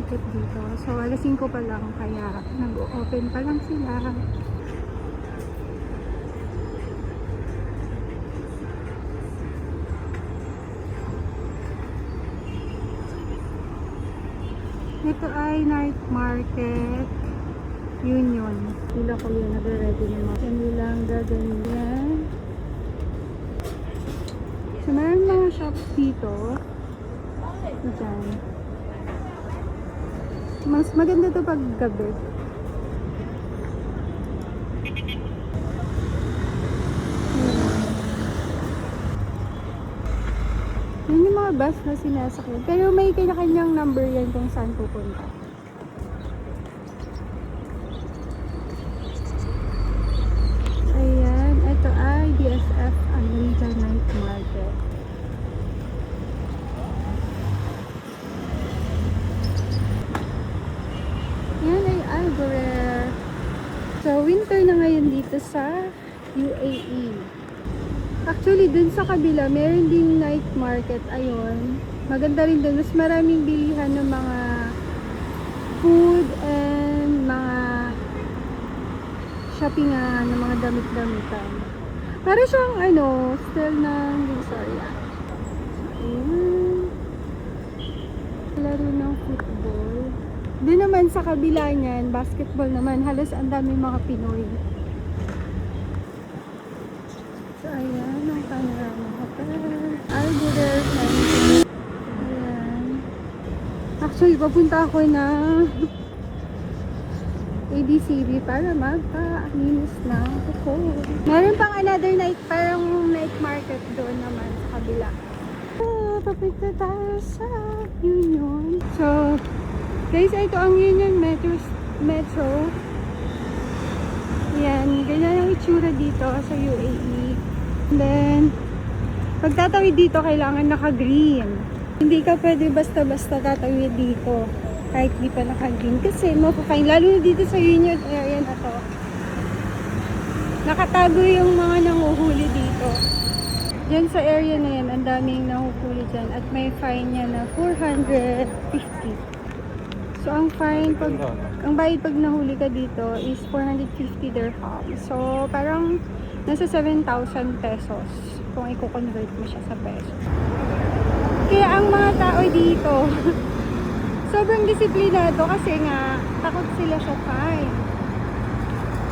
market dito. So, alas 5 pa lang, kaya nag-open pa lang sila. Ito ay night market Union. Sila ko yun, nag-ready naman. Kanilang gaganyan. So, meron mga shops dito. Diyan. Mas maganda to pag gabi. Yun yung mga bus na sinasakyan. Pero may kanya-kanyang number yan kung saan pupunta. Ayan, ito ay DSF Anrita Night Market. Yan ay Algorer. So, winter na ngayon dito sa UAE. Actually, dun sa kabila, meron ding night market. Ayun. Maganda rin dun. Mas maraming bilihan ng mga food and mga shoppingan ng mga damit-damitan. Para siyang still ng Divisoria. Ayun. Laro ng football. Doon naman sa kabila niyan, basketball naman. Halos ang dami mga Pinoy. So, ayan, ang panorama hotel. Algorer. Ayan. Actually, papunta ako na ABCB para magpa-linis ng kuko. Meron pang another night, parang night market doon naman sa kabila. So, papunta tayo sa Union. So, guys, ito ang Union Metro. Yan, ganyan ang itsura dito sa UAE. And then, pagtatawid dito, kailangan naka-green. Hindi ka pwede basta-basta tatawid dito. Kahit di pa naka-green. Kasi mapapine, lalo na dito sa Union area na to. Nakatago yung mga nanguhuli dito. Diyan sa area na yan, ang daming nahuhuli dyan. At may fine niya na 450. So, ang fine, ang bayad pag nahuli ka dito is 450 dirham. So, parang nasa 7,000 pesos kung i-convert mo siya sa peso. Kaya ang mga tao dito, sobrang disiplinado kasi nga, takot sila sa fine.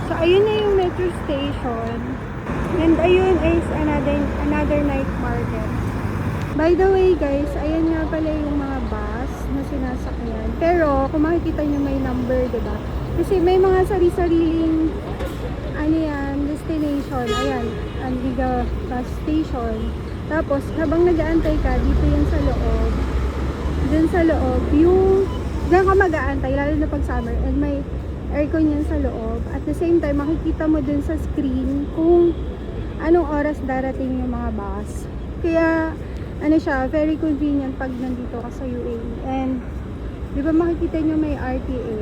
So, ayun na yung metro station. And ayun is another night market. By the way guys, ayan nga pala yung mga bus na sinasakyan. Pero kung makikita nyo may number, diba? Kasi may mga sari-sariling destination. Ayan, Anliga bus station. Tapos habang nag-aantay ka, dito yan sa loob. Dun sa loob, diyan ka mag-aantay, lalo na pag summer. And may aircon yan sa loob. At the same time, makikita mo dun sa screen kung anong oras darating yung mga bus. Kaya siya, very convenient pag nandito ka sa UAE. And, di ba makikita nyo may RTA?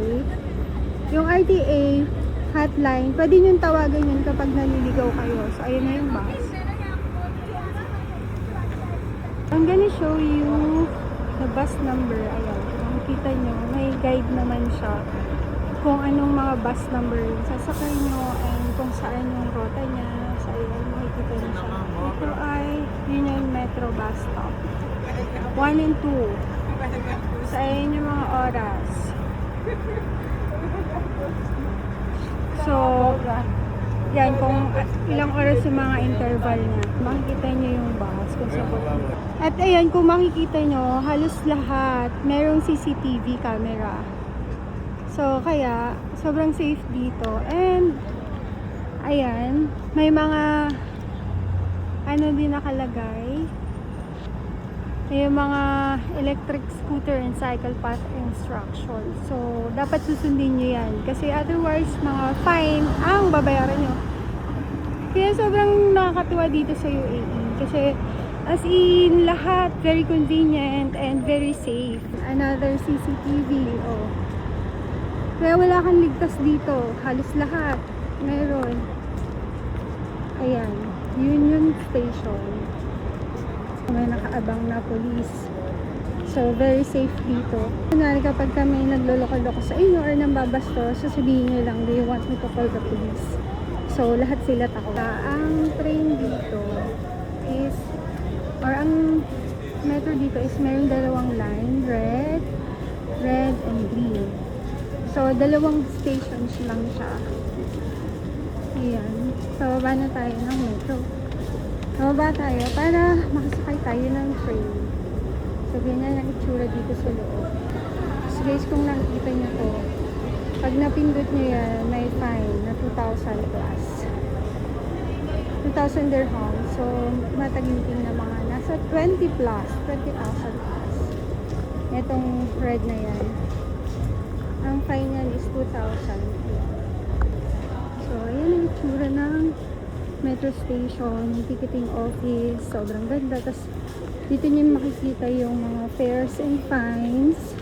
Yung RTA hotline, pwede nyo tawagan yun kapag naliligaw kayo. So, ayun na yung bus. I'm gonna show you the bus number. Ayan, makikita nyo, may guide naman siya kung anong mga bus number yung sasakay nyo and kung saan yung rota niya. So, ayan, makikita nyo siya. Ito ay Union Metro Bus Stop 1 and 2. So, ayan yung mga oras. So, yan, kung ilang oras yung mga interval niya, makikita nyo yung bus kung sabot nyo. At ayan, kung makikita nyo, halos lahat merong CCTV camera. So, kaya, sobrang safe dito. And, ayan, may mga din nakalagay. May mga electric scooter and cycle path instruction. So, dapat susundin nyo yan. Kasi otherwise, mga fine ang babayaran nyo. Kaya sobrang nakakatuwa dito sa UAE. Kasi, as in, lahat very convenient and very safe. Another CCTV. Oh. Kaya wala kang ligtas dito. Halos lahat. Meron. Ayan. Union Station. May nakaabang na police. So, So, very safe dito. Kunwari kapag kami nagloloko-loko sa inyo or nambabasto, sasabihin nyo lang, do you want me to call the police? So, lahat sila takot. Ang train dito is, or ang metro dito is meron dalawang line, red and green. So, dalawang stations lang siya. Ayan. So, baba na tayo ng metro. Baba tayo para makasakay tayo ng train. So, ganyan ang itsura dito sa loob. So, guys, kung nakikita nyo to, pag napindot nyo yan, may fine na 2,000 plus. 2,000 dirham. So, mataginting na mga nasa 20 plus, 20,000 plus. Itong red na yan. Ang fine yan is 2,000. So, ayan ang itsura ng metro station, ticketing office. Sobrang ganda. Tapos, dito nyo makikita yung mga fares and fines.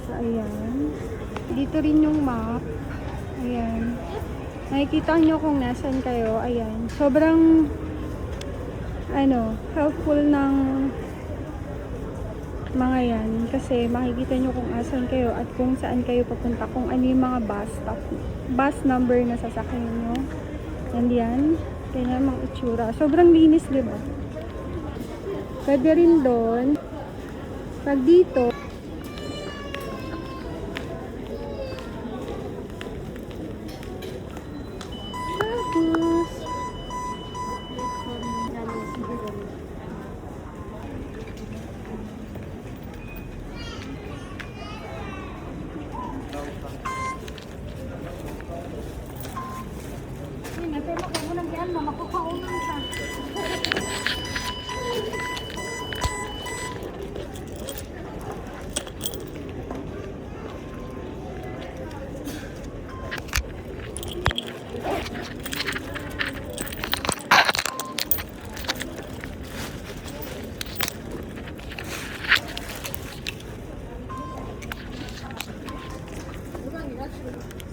So, ayan. Dito rin yung map. Ayan. Nakikita nyo kung nasan kayo. Ayan. Sobrang helpful ng mga yan. Kasi makikita nyo kung asan kayo at kung saan kayo papunta. Kung ano yung mga bus number na sasakyan nyo. And yan. Kaya mga itsura. Sobrang linis, diba? Pwede rin doon. Pag dito, tapos,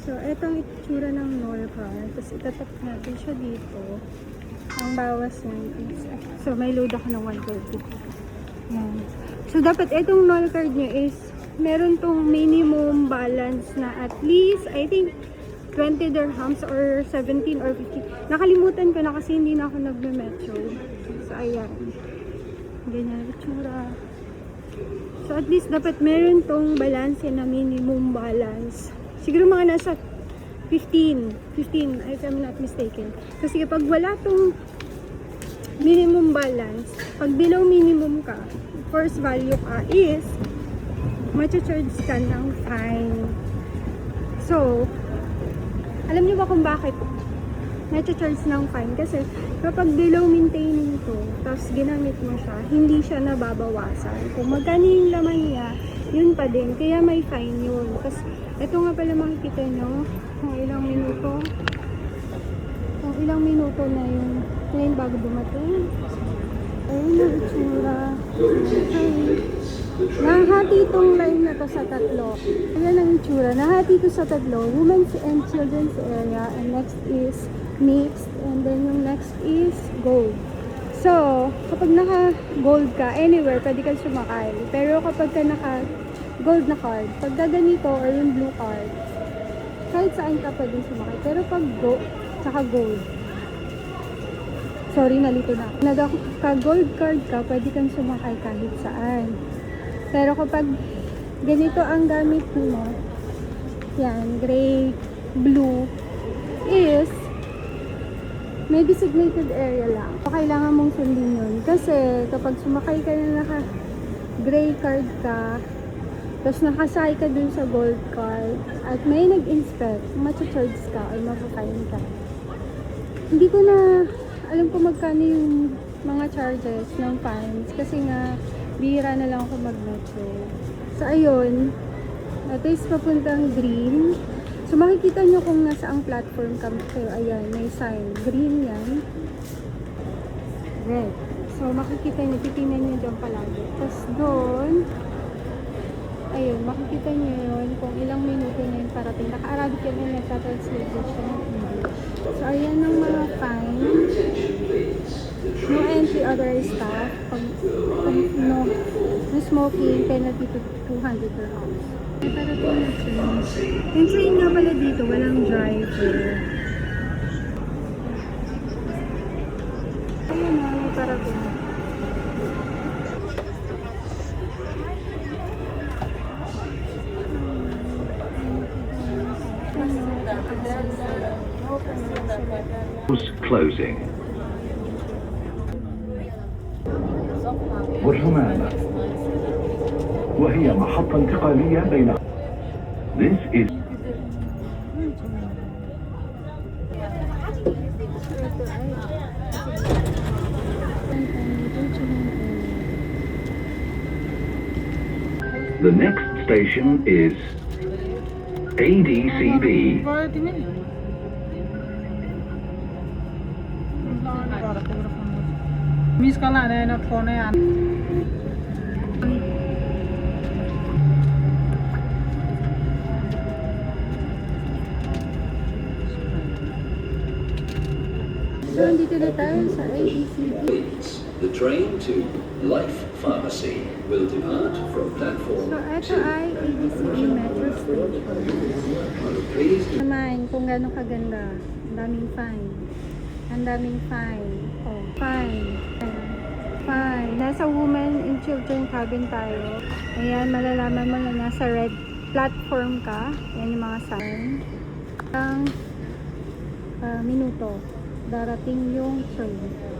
so, etong itsura ng Norcar. Tapos, itatap natin siya dito. Ang bawas niyan is, so, may load ako ng 130. Yan. So, dapat etong Norcar nyo is, meron tong minimum balance na at least, I think, 20 dirhams or 17 or 50. Nakalimutan ko na kasi hindi na ako nagme-metro. So, ayan. Ganyan itsura. So, at least, dapat meron tong balance na minimum balance. Siguro mga nasa 15, if I'm not mistaken. Kasi kapag wala tong minimum balance, pag below minimum ka, first value ka is ma-charge ka ng fine. So, alam niyo ba kung bakit na-charge ng fine? Kasi kapag below maintaining to, tapos ginamit mo siya, hindi siya nababawasan. Kung magkano yung laman niya, yun pa din. Kaya may fine yun. Tapos, ito nga pala makikita nyo, kung ilang minuto na yung plane bago dumating. Ayun yung itsura. Nahati itong line na to sa tatlo. Ayan ang itsura. Nahati ito sa tatlo. Women's and children's area. And next is mixed. And then yung next is gold. So, kapag naka-gold ka, anywhere, pwede kang sumakay. Pero kapag ka naka-gold na card, pag ganito or yung blue card, kahit saan ka pwede sumakay. Pero pag gold, sorry, nalito na. Nagka-gold card ka, pwede kang sumakay kahit saan. Pero kapag ganito ang gamit mo, yan, gray, blue, is may designated area lang. So, kailangan mong sundin yun. Kasi kapag sumakay ka na naka-gray card ka, tapos nakasakay ka dun sa gold card, at may nag-inspect, matcha-charge ka or mapakain ka. Hindi ko na alam kung magkano yung mga charges ng fines. Kasi nga, bihira na lang ako mag-metro. So, ayun. Ito is papuntang green. So, makikita nyo kung nasa ang platform kayo. Ayan, may sign. Green yan. Red. So, makikita nyo, titingnan nyo dyan palagi. Tapos, doon, ayun, makikita nyo yun kung ilang minuto na yung parating. Naka-Arabic yan yung nagtatranslate siya ng English. So, ayan ang mga fine. No entry authorized staff. No smoking, penalty to 200 per hours. Pero ito na train. Yung train nga pala dito, walang driver. Ayun na, may parating. Closing. والرمانة وهي محطة انتقالية بين This is The next station is ADCB. मिस कल आ रहे हैं ना फोन है So, dito na tayo sa ADCB. The train to Life Pharmacy will depart from So, platform ito ay ADCB Metro Station. Please Naman, kung gano'ng kaganda. Ang daming fine. Ang daming fine. Oh, fine. Fine. Nasa women and children cabin tayo. Ayan, malalaman mo na nasa red platform ka. Yan yung mga sign. Ang minuto, darating yung train.